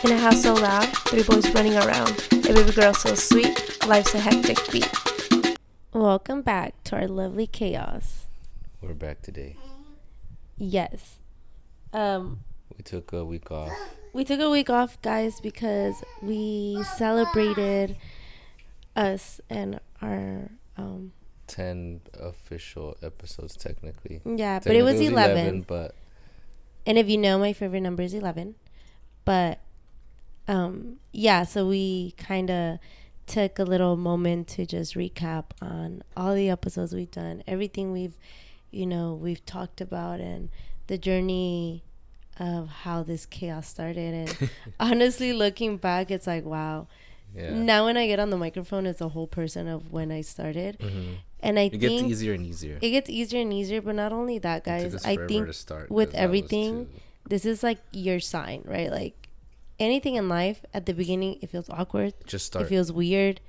In a house so loud, three boys running around. A baby girl so sweet, life's a hectic beat. Welcome back to our lovely chaos. We're back today. Yes. We took a week off. We took a week off, guys, because we celebrated us and our 10 official episodes, technically. Yeah, but it was 11. But and if you know, my favorite number is 11. But yeah, so we kind of took a little moment to just recap on all the episodes we've done, everything we've talked about, and the journey of how this chaos started. And honestly, looking back, it's like, wow. Yeah. Now when I get on the microphone, it's a whole person of when I started. Mm-hmm. And it gets easier and easier. It gets easier and easier, but not only that, guys. I think with everything, this is like your sign, right? Like anything in life, at the beginning, it feels awkward. Just start. It feels weird.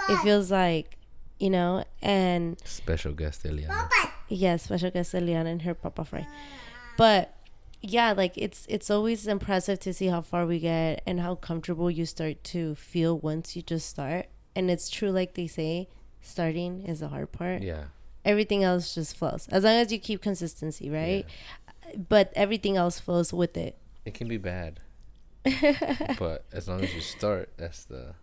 It feels like, and... Special guest Eliana. Yeah, special guest Eliana and her Papa Fry. But, yeah, like, it's always impressive to see how far we get and how comfortable you start to feel once you just start. And it's true, like they say, starting is the hard part. Yeah. Everything else just flows. As long as you keep consistency, right? Yeah. But everything else flows with it. It can be bad. But as long as you start, that's the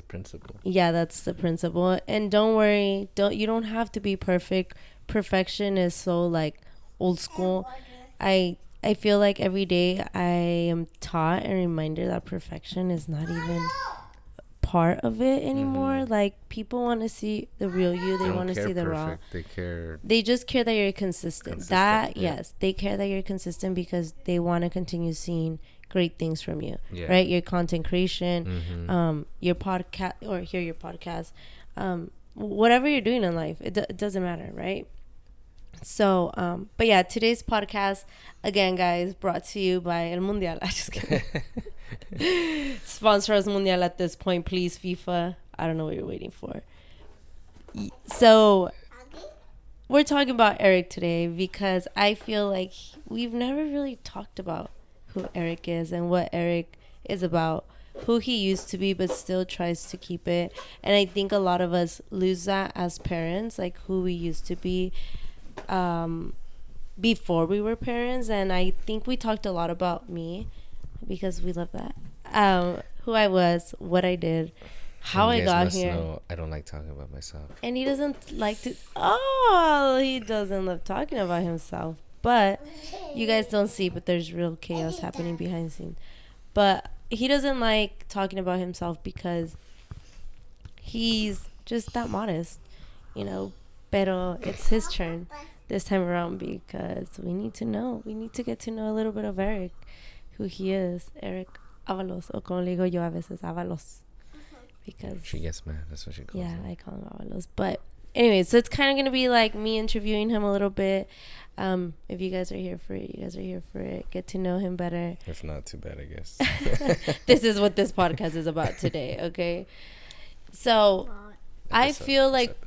principle. Yeah, that's the principle. And don't worry, you don't have to be perfect. Perfection is so like old school. I feel like every day I am taught and reminded that perfection is not even part of it anymore. Mm-hmm. Like people want to see the real you. They want to see the raw. They just care that you're consistent. Yes, they care that you're consistent because they want to continue seeing great things from you, right? Your content creation, your podcast, or hear your podcast, whatever you're doing in life, it doesn't matter, right? So, but yeah, today's podcast, again, guys, brought to you by El Mundial. I just kidding. Sponsor us Mundial at this point, please, FIFA. I don't know what you're waiting for. So, we're talking about Eric today because I feel like we've never really talked about who Eric is and what Eric is about, who he used to be but still tries to keep it. And I think a lot of us lose that as parents, like who we used to be before we were parents. And I think we talked a lot about me because we love that, who I was, what I did, how I got here. Know, I don't like talking about myself. And he doesn't like to he doesn't love talking about himself. But you guys don't see, but there's real chaos happening behind the scenes. But he doesn't like talking about himself because he's just that modest, Pero it's his turn this time around because we need to know. We need to get to know a little bit of Eric, who he is. Eric Avalos, o como le digo yo a veces, Avalos. Because she gets mad. That's what she calls him. Yeah, I call him Avalos. But anyway, so it's kind of going to be like me interviewing him a little bit. If you guys are here for it, you guys are here for it. Get to know him better. If not, too bad, I guess. This is what this podcast is about today, okay? So, I feel like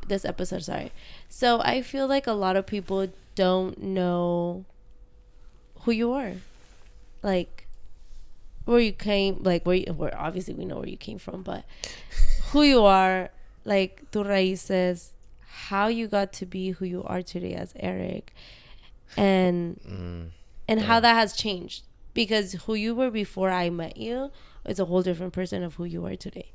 this episode, sorry. So, I feel like a lot of people don't know who you are. Like, where you came, like, where obviously we know where you came from, but who you are, like, tus raíces, how you got to be who you are today as Eric, and how that has changed, because who you were before I met you is a whole different person of who you are today.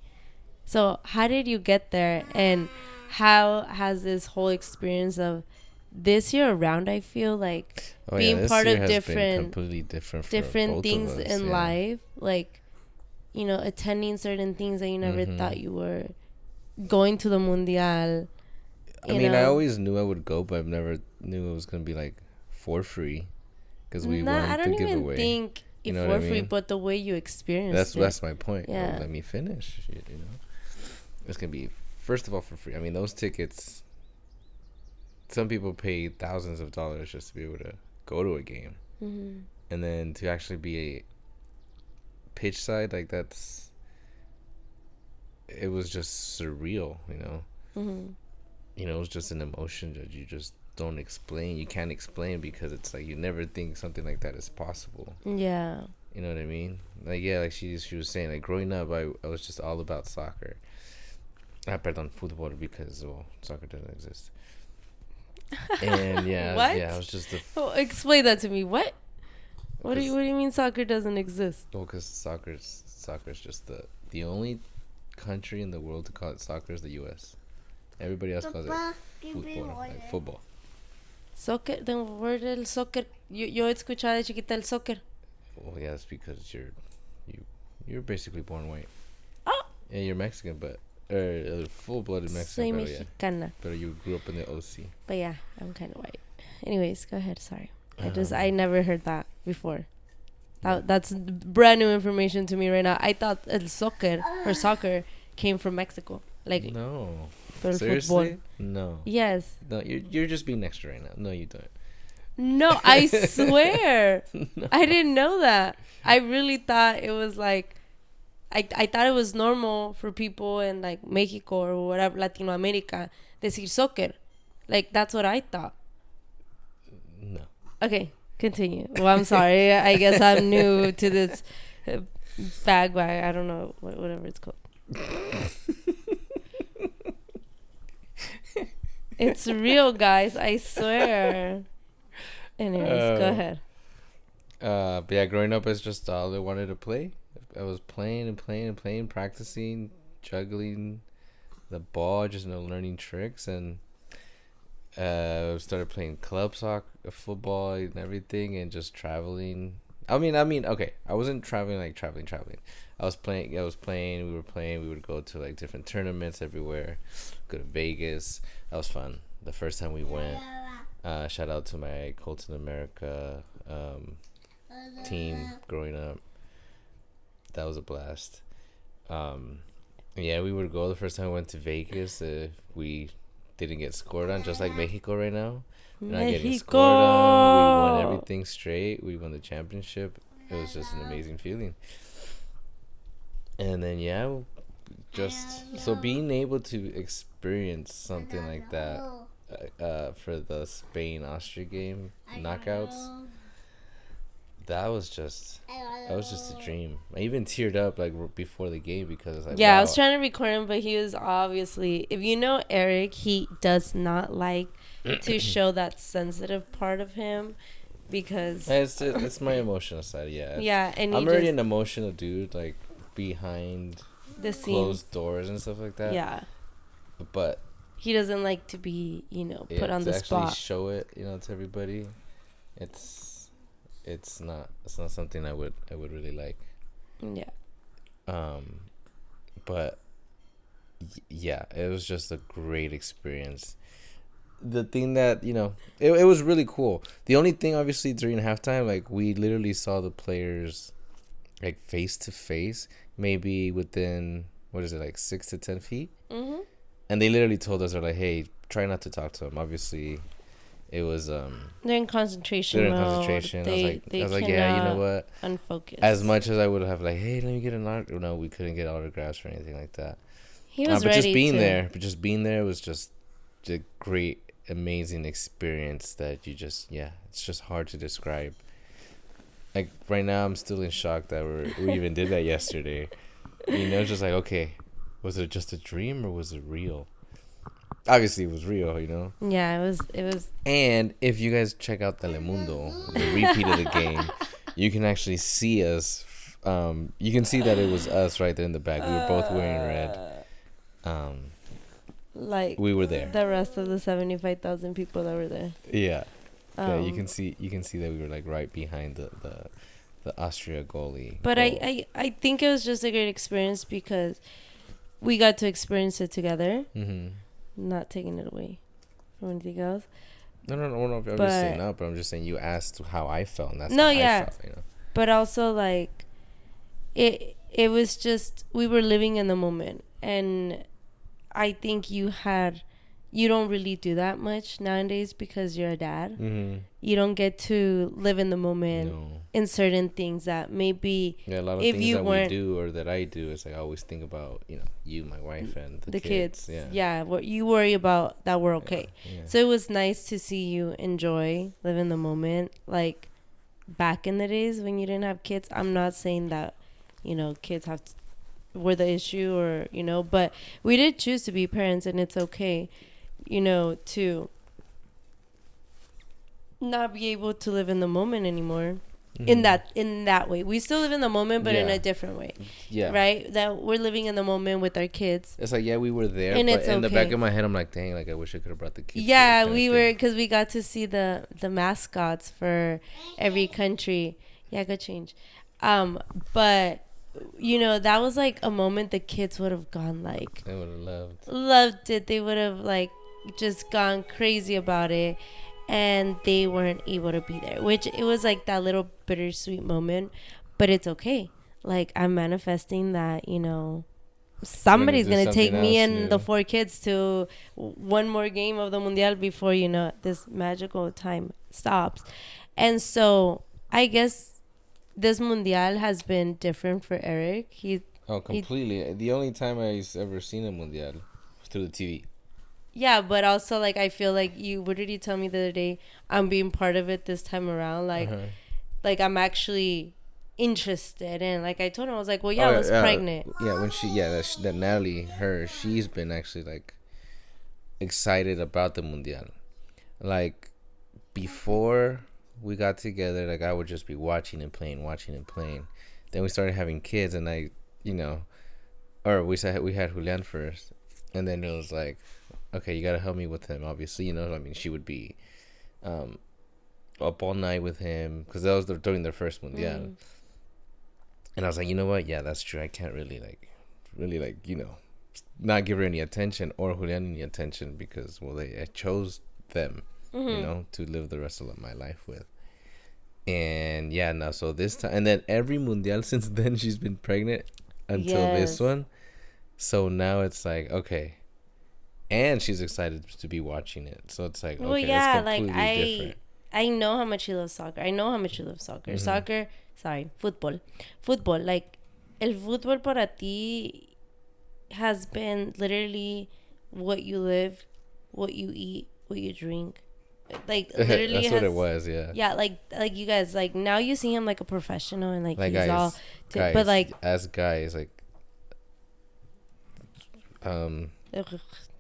So how did you get there, and how has this whole experience of this year around, I feel like being part of completely different things in life, like attending certain things that you never thought you were, going to the Mundial. I always knew I would go, but I never knew it was going to be like for free, because we won the giveaway. I don't even think for free, but the way you experienced that's my point. Yeah. Let me finish. It's going to be, first of all, for free. Those tickets, some people pay thousands of dollars just to be able to go to a game. Mm-hmm. And then to actually be a pitch side, like it was just surreal, Mm-hmm. It was just an emotion that you just don't explain. You can't explain because it's like you never think something like that is possible. Yeah. You know what I mean? Like, yeah, like she was saying, like, growing up, I was just all about soccer. Perdón, fútbol, because, well, soccer doesn't exist. And, yeah, what? Yeah, I was just explain that to me. What do you mean soccer doesn't exist? Well, because soccer's just the only country in the world to call it soccer is the U.S. Everybody else calls it football, like football. Soccer, the word el soccer. Yo he escuchado de chiquita el soccer. Well, yeah, that's because you're basically born white. Oh. Yeah, you're Mexican, but full-blooded Mexican. Soy mexicana. Yeah. But you grew up in the OC. But yeah, I'm kind of white. Anyways, go ahead. Sorry, I never heard that before. That's brand new information to me right now. I thought el soccer or soccer came from Mexico. Like no. Seriously? Football. No. Yes. No, you're just being extra right now. No, you don't. No, I swear. No. I didn't know that. I really thought it was like I thought it was normal for people in like Mexico or whatever, Latino America, decir soccer. Like that's what I thought. No. Okay, continue. Well, I'm sorry. I guess I'm new to this bag. I don't know whatever it's called. It's real, guys. I swear. Anyways, go ahead. But yeah, growing up, it's just all I wanted to play. I was playing, practicing, juggling the ball, just learning tricks, and started playing club soccer, football, and everything, and just traveling. I mean, okay, I wasn't traveling. I was playing. We were playing. We would go to like different tournaments everywhere. Go to Vegas. That was fun. The first time we went. Shout out to my Colton America team growing up. That was a blast. Yeah, we would go the first time we went to Vegas. We didn't get scored on, just like Mexico right now. We're not getting scored on. We won everything straight. We won the championship. It was just an amazing feeling. And then, yeah, so being able to experience something like that for the Spain-Austria game, knockouts, that was just a dream. I even teared up like before the game because I was like, yeah, wow. I was trying to record him, but he was obviously, if you know Eric, he does not like to show that sensitive part of him because it's my emotional side. Yeah, and I'm already an emotional dude, like behind the closed doors and stuff like that. Yeah, but he doesn't like to be put on the spot. Actually show it to everybody. It's not something I would really like. Yeah. But yeah, it was just a great experience. The thing that it was really cool. The only thing, obviously, during halftime, like we literally saw the players like face to face, maybe within like 6 to 10 feet. Mm-hmm. And they literally told us, they're like, hey, try not to talk to them. Obviously, it was they're in concentration mode. I was like, yeah, you know what? Unfocused. As much as I would have like, hey, let me get an autograph. No, we couldn't get autographs or anything like that. He was but ready just being there was just a great, amazing experience that it's just hard to describe. Like right now, I'm still in shock that we even did that yesterday. Just like, okay, was it just a dream or was it real? Obviously, it was real, Yeah, it was. And if you guys check out Telemundo, the repeat of the game, you can actually see us. You can see that it was us right there in the back. We were both wearing red. Like we were there. The rest of the 75,000 people that were there. Yeah. Yeah, you can see that we were like right behind the Austria goalie. But I think it was just a great experience because we got to experience it together. Mm-hmm. Not taking it away from anything else. No. I'm just saying no, but I'm just saying you asked how I felt, and that's how I felt. But also like, it was just we were living in the moment, and I think you don't really do that much nowadays because you're a dad. Mm-hmm. You don't get to live in the moment in certain things that maybe a lot of if things you that weren't, we do or that I do is like I always think about you, my wife, and the kids. What you worry about that we're okay. Yeah. So it was nice to see you enjoy live in the moment, like back in the days when you didn't have kids. I'm not saying that, kids were the issue or, but we did choose to be parents, and it's okay, to not be able to live in the moment anymore. In that way, we still live in the moment, but in a different way. Yeah. Right. That we're living in the moment with our kids. It's like, yeah, we were there, and but in the back of my head, I'm like, dang, like I wish I could have brought the kids. Yeah, we were, because we got to see the mascots for every country. Yeah, good change. But that was like a moment the kids would have gone like. They would have loved it. They would have like just gone crazy about it. And they weren't able to be there, which it was like that little bittersweet moment, but it's okay. Like, I'm manifesting that, somebody's going to take me and the 4 kids to one more game of the Mundial before, this magical time stops. And so I guess this Mundial has been different for Eric. Completely. The only time I've ever seen a Mundial was through the TV. Yeah, but also, like, I feel like what did you tell me the other day? I'm being part of it this time around. Like, like I'm actually interested. And, like, I told him, I was like, well, yeah, I was pregnant. Yeah, when that Natalie, she's been actually, like, excited about the Mundial. Like, before we got together, like, I would just be watching and playing. Then we started having kids, and we had Julian first. And then it was like, okay, you got to help me with him, obviously. I mean, she would be up all night with him because that was during their first Mundial. And I was like, you know what? Yeah, that's true. I can't really, not give her any attention or Julian any attention because, well, I chose them, to live the rest of my life with. And, yeah, no, so this time. And then every Mundial since then, she's been pregnant until this one. So now it's like, okay. And she's excited to be watching it. So it's like, okay, it's completely different. I know how much you love soccer. Soccer, fútbol. Like, el fútbol para ti has been literally what you live, what you eat, what you drink. Like, literally that's what it was, yeah. Yeah, like you guys, like, now you see him like a professional and like he's guys, all... guys, but like... As guys, like... Hold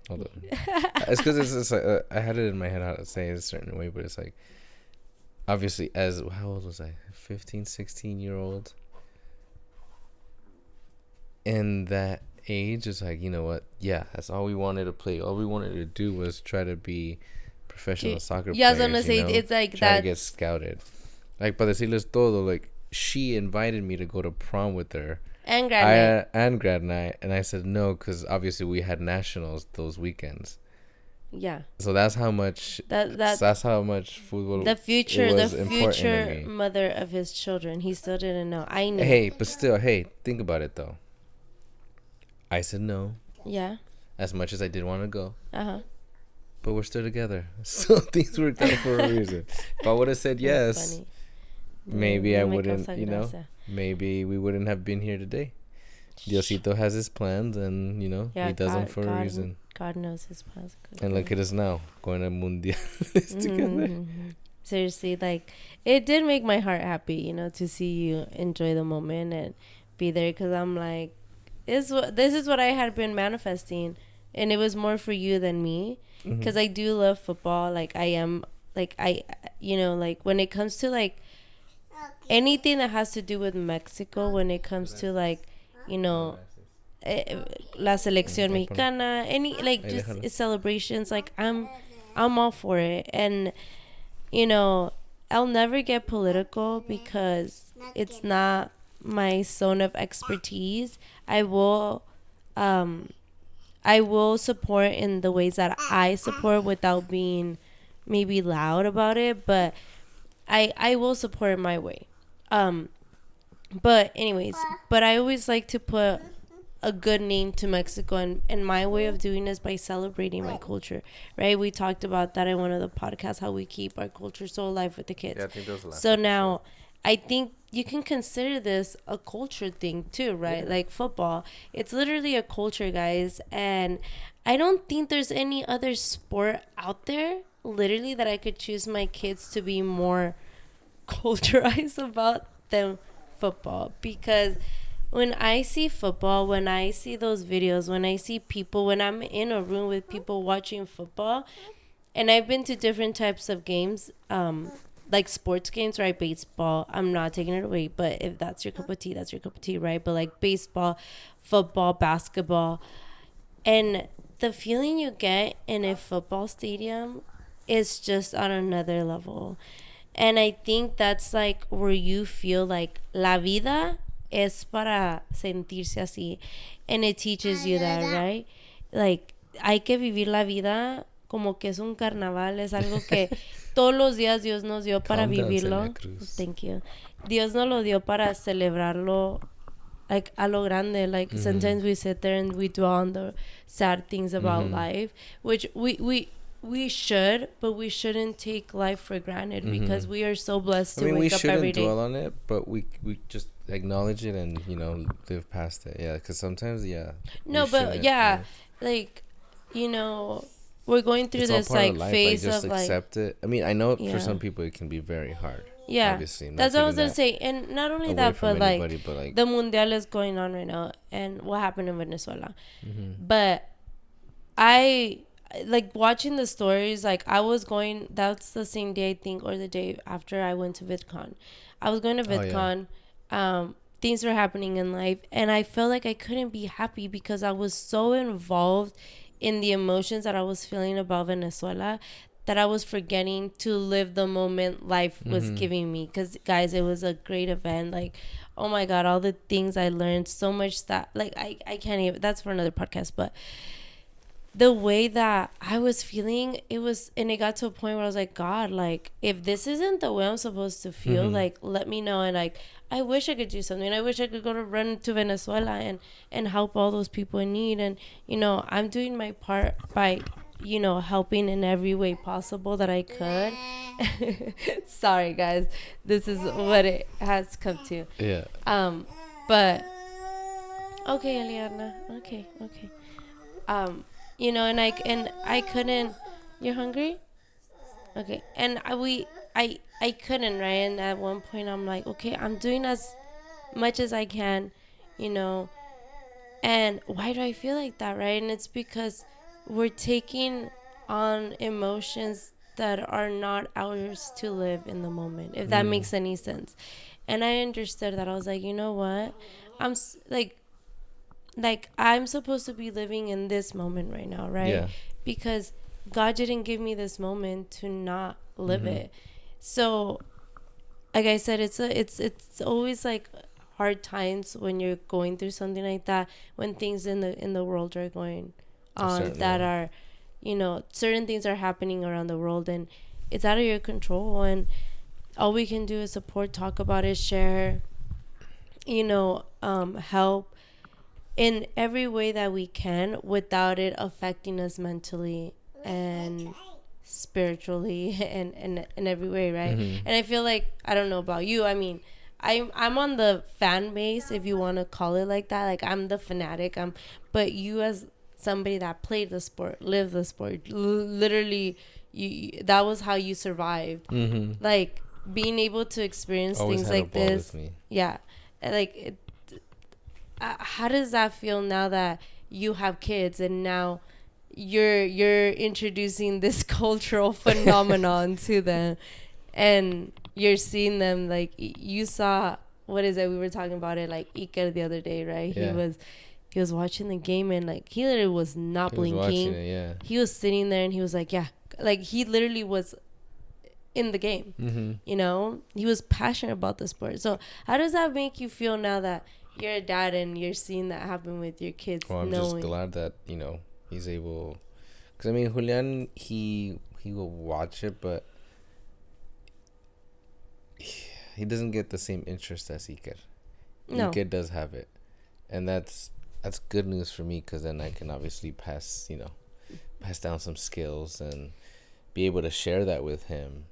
on. It's because it's like I had it in my head how to say it a certain way, but it's like obviously how old was I? 15, 16-year-old. In that age, it's like, you know what? Yeah, that's all we wanted to play. All we wanted to do was try to be professional soccer players. Yeah, I was gonna say it's like try to get scouted. Like, para decirles todo, like she invited me to go to prom with her. And grad night. And I said no, because obviously we had nationals those weekends. Yeah. So that's how much that's how much football the future mother of his children. He still didn't know. I knew. Hey, but still, think about it though. I said no. Yeah. As much as I did want to go. But we're still together. So things worked out for a reason. If I would have said yes, maybe I wouldn't, maybe we wouldn't have been here today. Diosito has his plans, and he does them for a reason. God knows his plans. And look at us now, going to Mundiales together. Seriously, like, it did make my heart happy, to see you enjoy the moment and be there, because I'm like, this is what I had been manifesting, and it was more for you than me, because I do love football. Like, I am, like, like, when it comes to, like, anything that has to do with Mexico, when it comes to, like, la selección mexicana, any, like, just celebrations, like, I'm all for it. And I'll never get political because it's not my zone of expertise. I will support in the ways that I support without being maybe loud about it, but I will support it my way. But anyways, I always like to put a good name to Mexico, and my way of doing this by celebrating my culture, right? We talked about that in one of the podcasts, how we keep our culture so alive with the kids. Yeah, I think those so now I think you can consider this a culture thing too, right? Yeah. Like football, it's literally a culture, guys, and I don't think there's any other sport out there literally that I could choose my kids to be more culturized about than football, because when I see football, when I see those videos, when I see people, when I'm in a room with people watching football, and I've been to different types of games, like sports games, right? Baseball, I'm not taking it away, but if that's your cup of tea, that's your cup of tea, right? But like baseball, football, basketball, and the feeling you get in a football stadium is just on another level. And I think that's like where you feel like la vida es para sentirse así. And it teaches you that, right? Like, hay que vivir la vida como que es un carnaval, es algo que todos los días Dios nos dio para vivirlo. Thank you. Dios nos lo dio para celebrarlo, like a lo grande. Like sometimes we sit there and we dwell on the sad things about life, which we should, but we shouldn't take life for granted because we are so blessed to wake up every day. We shouldn't dwell on it, but we just acknowledge it and, you know, live past it. Yeah, because sometimes, no, but like, you know, we're going through this like phase of like, accept it. I mean, I know for some people it can be very hard. Yeah, obviously, that's what I was gonna say. And not only that, but like the Mundial is going on right now, and what happened in Venezuela. But I like watching the stories. Like I was going, that's the same day I think, or the day after I went to VidCon. I was going to VidCon. Things were happening in life, and I felt like I couldn't be happy because I was so involved in the emotions that I was feeling about Venezuela that I was forgetting to live the moment life was giving me. Because, guys, it was a great event. Like, oh, my God, all the things I learned, so much that, like, I can't even, that's for another podcast. But the way that I was feeling, it got to a point where I was like, God, like, if this isn't the way I'm supposed to feel, like, let me know. And, like, I wish I could do something. I wish I could go to run to Venezuela and help all those people in need. And, you know, I'm doing my part by, you know, helping in every way possible that I could. Sorry, guys. This is what it has come to. Yeah. But, okay, Eliana. Okay. You know, and I couldn't. You're hungry? Okay. And I couldn't, right? And at one point I'm like, okay, I'm doing as much as I can, you know. And why do I feel like that, right? And it's because we're taking on emotions that are not ours to live in the moment, if that makes any sense. And I understood that. I was like, you know what? I'm like I'm supposed to be living in this moment right now, right? Yeah. Because God didn't give me this moment to not live it. So, like I said, it's always like hard times when you're going through something like that, when things in the world are going on that are, you know, certain things are happening around the world and it's out of your control, and all we can do is support, talk about it, share, you know, help in every way that we can without it affecting us mentally and spiritually and in every way, right? And I feel like, I don't know about you, I mean, I'm on the fan base, if you want to call it like that. Like, I'm the fanatic, but you, as somebody that played the sport, lived the sport, literally, that was how you survived. Like, being able to experience things like this. Yeah. Like, how does that feel now that you have kids and now you're introducing this cultural phenomenon to them, and you're seeing them, like, you saw, what is it, we were talking about it, like Iker the other day, right? Yeah. He was watching the game, and like he literally was not blinking. He was sitting there and he was like, yeah, like he literally was in the game. You know, he was passionate about the sport. So how does that make you feel now that you're a dad and you're seeing that happen with your kids? Well, I'm just glad that, you know, he's able, because I mean, Julian, he will watch it, but he doesn't get the same interest as Iker. No. Iker does have it, and that's good news for me, because then I can obviously pass down some skills and be able to share that with him.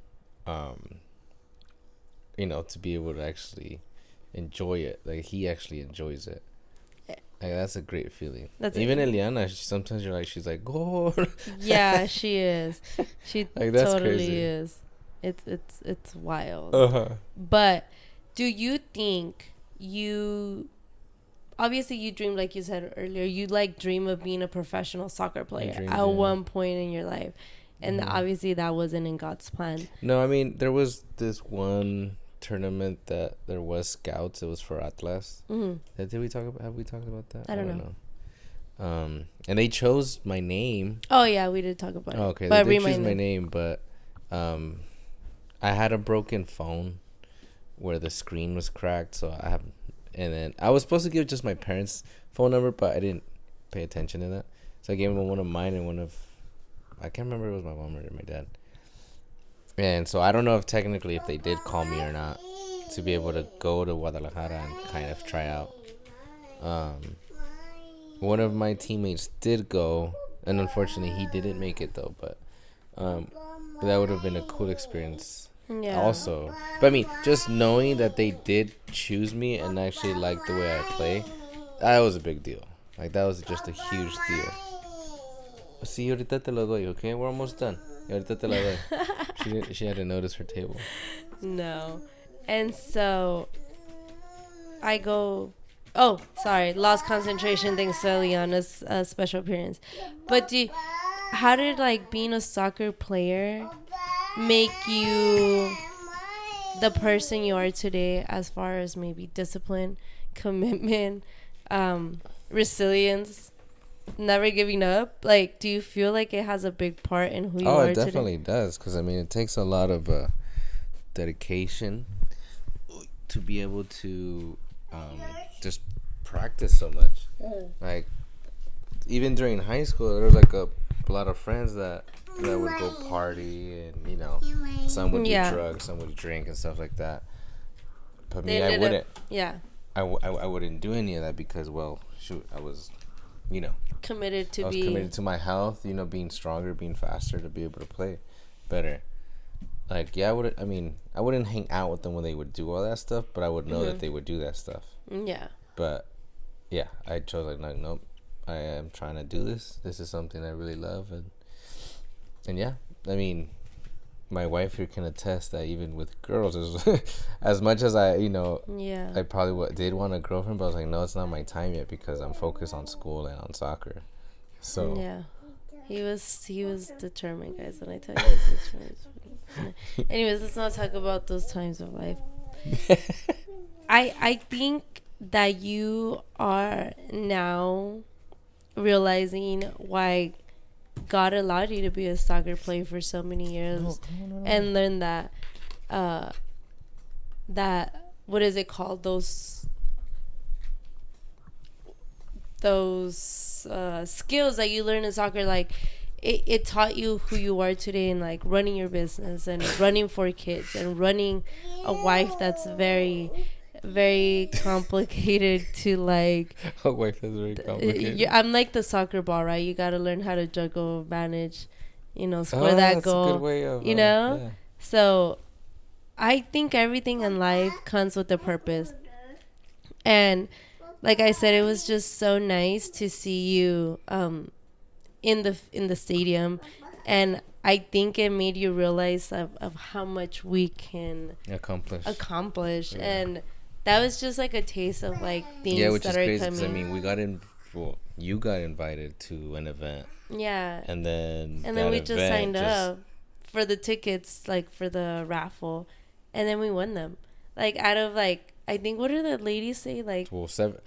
You know, to be able to actually enjoy it, like he actually enjoys it. Like, that's a great feeling. Even Eliana, sometimes she's like, go. Yeah, she is. She like, totally crazy. Is. It's wild. Uh-huh. But do you think obviously you dream, like you said earlier, you like dream of being a professional soccer player at one point in your life, and obviously that wasn't in God's plan. No, I mean, there was this one tournament that there was scouts. It was for Atlas. Mm-hmm. Have we talked about that? I don't know. And they chose my name. Oh yeah, we did talk about it. Okay, but they chose my name, but I had a broken phone where the screen was cracked, so and then I was supposed to give just my parents' phone number, but I didn't pay attention to that, so I gave them one of mine and one of, I can't remember if it was my mom or my dad. And so I don't know if technically if they did call me or not to be able to go to Guadalajara and kind of try out. One of my teammates did go, and unfortunately he didn't make it though, but that would have been a cool experience. Yeah. Also, but I mean, just knowing that they did choose me and actually like the way I play, that was a big deal. Like, that was just a huge deal. Sí, ahorita te lo doy, okay? We're almost done. Ahorita te la doy. She had to notice her table. No. And so I go, oh, sorry, lost concentration thanks to Liana's special appearance. But how did, like, being a soccer player make you the person you are today, as far as maybe discipline, commitment, resilience, never giving up? Like, do you feel like it has a big part in who you are today? Oh, it definitely does, because I mean, it takes a lot of dedication to be able to just practice so much. Like, even during high school, there was like a lot of friends that would go party, and you know, some would do drugs, some would drink and stuff like that. But me, I wouldn't. I wouldn't do any of that because, well, shoot, I was, you know, committed to my health, you know, being stronger, being faster, to be able to play better. Like, yeah, I wouldn't hang out with them when they would do all that stuff, but I would know that they would do that stuff. Yeah. But yeah, I chose like, nope, I am trying to do this. This is something I really love, and yeah, I mean, my wife here can attest that even with girls, as much as I, you know, I probably did want a girlfriend, but I was like, no, it's not my time yet because I'm focused on school and on soccer. So yeah, he was determined, guys. When I tell you, he was determined. Anyways, let's not talk about those times of life. I think that you are now realizing why God allowed you to be a soccer player for so many years, and learn that what is it called, those skills that you learn in soccer, like it taught you who you are today, and like running your business and running 4 kids and running a wife that's very, very complicated to, like, a wife that's very complicated. I'm like the soccer ball, right? You got to learn how to juggle, manage, you know, score that goal. That's a good way of, you know? Yeah. So I think everything in life comes with a purpose. And like I said, it was just so nice to see you in the stadium, and I think it made you realize of how much we can accomplish. Yeah. And that was just like a taste of like things which that is are crazy, coming. I mean, you got invited to an event. Yeah. And then we just signed up for the tickets, like for the raffle, and then we won them. Like, out of, like, I think, what did the ladies say? Like, the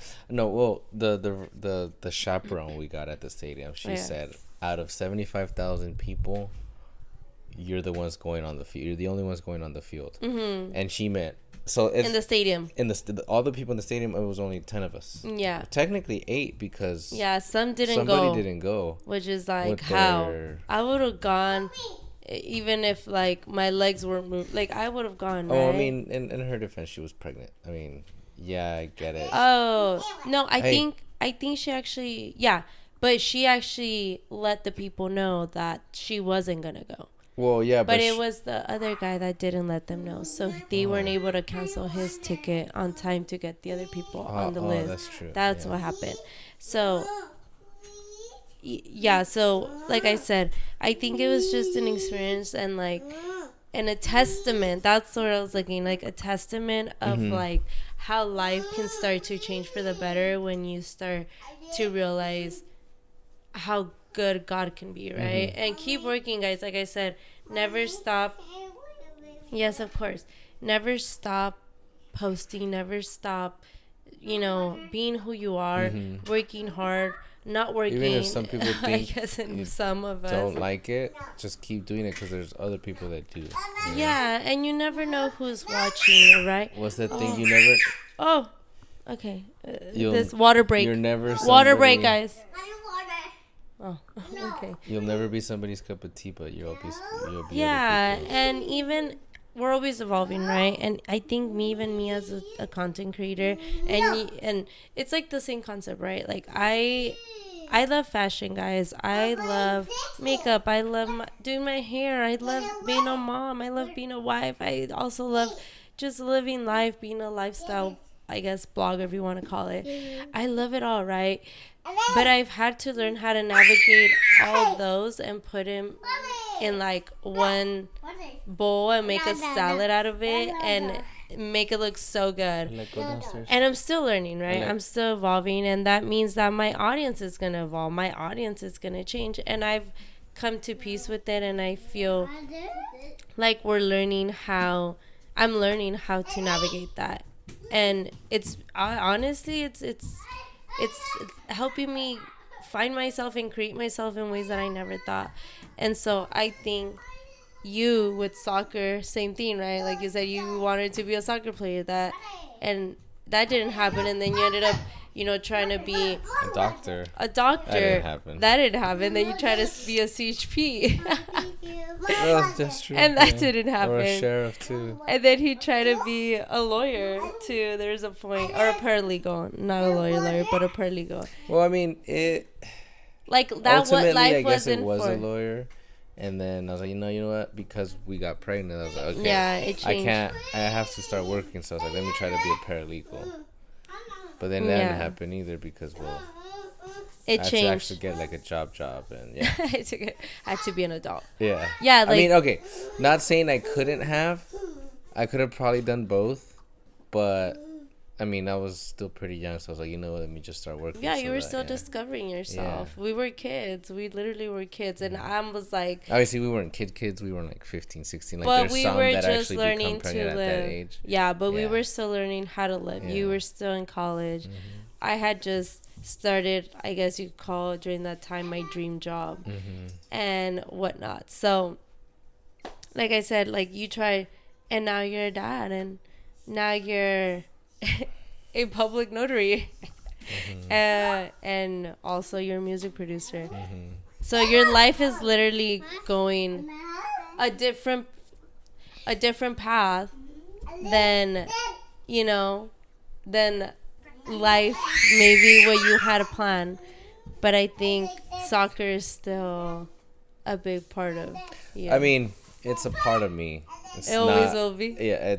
chaperone we got at the stadium, she said, out of 75,000 people, you're the ones going on the field. You're the only ones going on the field. Mm-hmm. And she meant, so it's, in the stadium, all the people in the stadium, it was only 10 of us. Yeah. Technically 8 because somebody didn't go. Which is like, how? I would have gone. Even if, like, my legs weren't moved, like, I would have gone, right? Oh, I mean, in her defense, she was pregnant. I mean, yeah, I get it. Oh, no, I think she actually, but she actually let the people know that she wasn't gonna go. Well, yeah, but it was the other guy that didn't let them know, so they weren't able to cancel his ticket on time to get the other people on the list. That's true. That's what happened. So, yeah, so like I said, I think it was just an experience, and like and a testament. That's what I was looking, like a testament of like how life can start to change for the better when you start to realize how good God can be, right? And keep working, guys. Like I said, never stop. Yes, of course. Never stop posting, never stop, being who you are, working hard, not working. Even if some people think I guess in some of us don't like it, just keep doing it because there's other people that do. Yeah, and you never know who's watching, right? What's that thing you never... Oh, okay. This water break. You're never water break, guys. Oh, okay. You'll never be somebody's cup of tea, but you'll be yeah, and even we're always evolving, right? And I think me as a content creator, and it's like the same concept, right? Like I love fashion, guys. I love makeup. I love doing my hair. I love being a mom. I love being a wife. I also love just living life, being a lifestyle, I guess, blogger, if you want to call it. I love it all, right? But I've had to learn how to navigate all those and put them in like one bowl and make a salad out of it and make it look so good. And I'm still learning, right? I'm still evolving, and that means that my audience is going to evolve. My audience is going to change, and I've come to peace with it, and I feel like I'm learning how to navigate that. And it's honestly it's helping me find myself and create myself in ways that I never thought. And so I think you with soccer, same thing, right? Like you said, you wanted to be a soccer player, and that didn't happen, and then you ended up trying to be a doctor. That didn't happen. Then you try to be a CHP. Well, that's true. And that didn't happen. Or a sheriff too. And then he tried to be a lawyer too. There's a point, or a paralegal, not a lawyer, but a paralegal. Well, I mean, it. Like that. Ultimately, what life I guess wasn't it was for. a lawyer, and then I was like, you know what? Because we got pregnant, I was like, okay, yeah, it changed. I have to start working. So I was like, let me try to be a paralegal. But then that didn't happen either because it I had changed. to actually get like a job, and yeah. I had to be an adult. Yeah. Yeah. Like, I mean, okay, not saying I couldn't have. I could have probably done both, but I mean, I was still pretty young, so I was like, you know what, let me just start working. Yeah, you were still discovering yourself. Yeah. We were kids. We literally were kids, and I was like... Obviously, we weren't kids. We were like 15, 16. Like, but there's we some were that just actually learning become to pregnant live. At that age. Yeah, but we were still learning how to live. Yeah. You were still in college. I had just started, I guess you could call during that time, my dream job and whatnot. So, like I said, like you tried, and now you're a dad, and now you're a public notary, and also you're a music producer. So your life is literally going a different path than than life maybe what you had a plan. But I think soccer is still a big part of you. I mean, it's a part of me. It always will be. Yeah,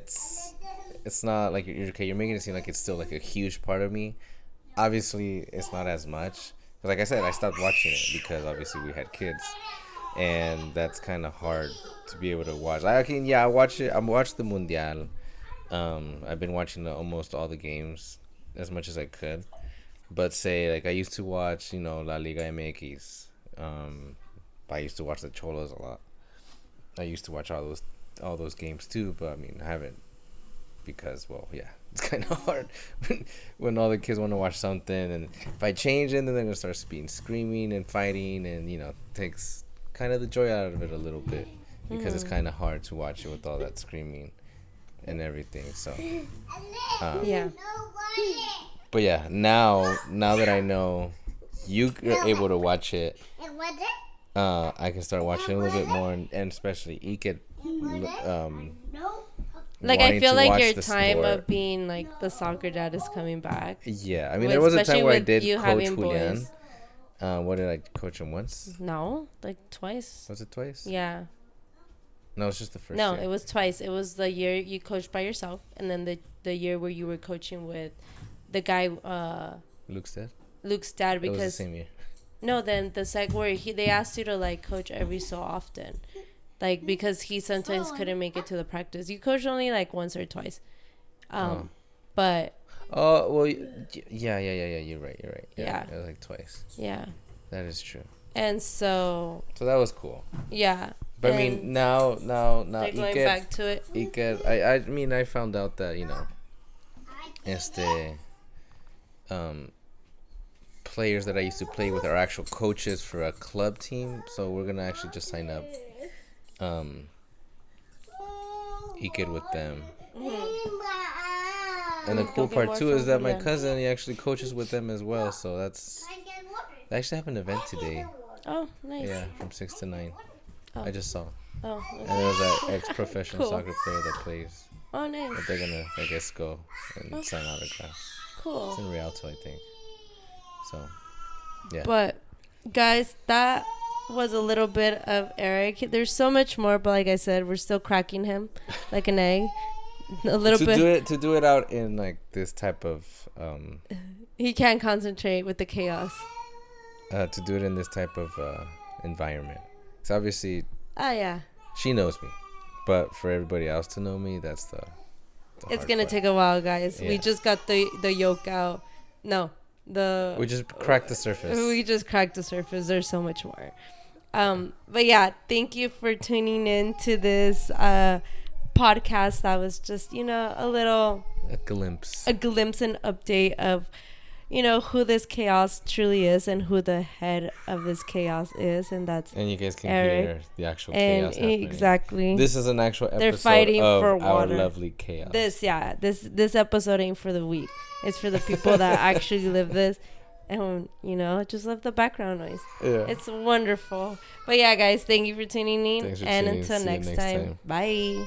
it's not like you're making it seem like it's still like a huge part of me. Obviously, it's not as much. Like I said, I stopped watching it because obviously we had kids, and that's kind of hard to be able to watch. I watch it. I watched the Mundial. I've been watching almost all the games as much as I could. But say like I used to watch, La Liga MX. I used to watch the Cholos a lot. I used to watch all those games too, but I mean I haven't because it's kind of hard when all the kids want to watch something, and if I change it, then they're gonna start screaming and fighting, and takes kind of the joy out of it a little bit because it's kind of hard to watch it with all that screaming and everything. So but yeah, now that I know you're able to watch it, I can start watching a little bit more, and especially you could like I feel like your time of being like the soccer dad is coming back. Yeah, I mean there was a time where I did coach Julian. What did I coach him once? No, like twice. Was it twice? Yeah. No, it's just the first. No, year. It was twice. It was the year you coached by yourself, and then the year where you were coaching with the guy. Luke's dad. Luke's dad, because it was the same year. No, then the second where they asked you to like coach every so often, like because he sometimes couldn't make it to the practice. You coach only like once or twice, but. Oh well, yeah. You're right. Yeah, it was like twice. Yeah, that is true. And so that was cool. Yeah, but I mean now going back to it. I found out that players that I used to play with are actual coaches for a club team, so we're gonna actually just sign up Iked with them. And the cool part too is that my cousin, he actually coaches with them as well, so they actually have an event today. Oh, nice. Yeah, from 6 to 9. I just saw. Oh, okay. And there's an ex-professional soccer player that plays. Oh, nice. But they're gonna, I guess, go and sign autographs. Cool. It's in Rialto, I think. So, yeah. But, guys, that was a little bit of Eric. There's so much more, but like I said, we're still cracking him like an egg. A little bit. To do it out in like this type of. He can't concentrate with the chaos. To do it in this type of environment. So obviously. Oh yeah. She knows me, but for everybody else to know me, that's the it's gonna take a while, guys. Yeah. We just got the yolk out. No, we just cracked the surface. We just cracked the surface. There's so much more. But yeah, thank you for tuning in to this podcast. That was just a glimpse and update of who this chaos truly is and who the head of this chaos is, and you guys can hear the actual chaos happening. Exactly. This is an actual episode. They're fighting of for water. Our lovely chaos. This episode ain't for the weak. It's for the people that actually live this, and just love the background noise. Yeah. It's wonderful. But yeah, guys, thank you for tuning in, and until next time, bye.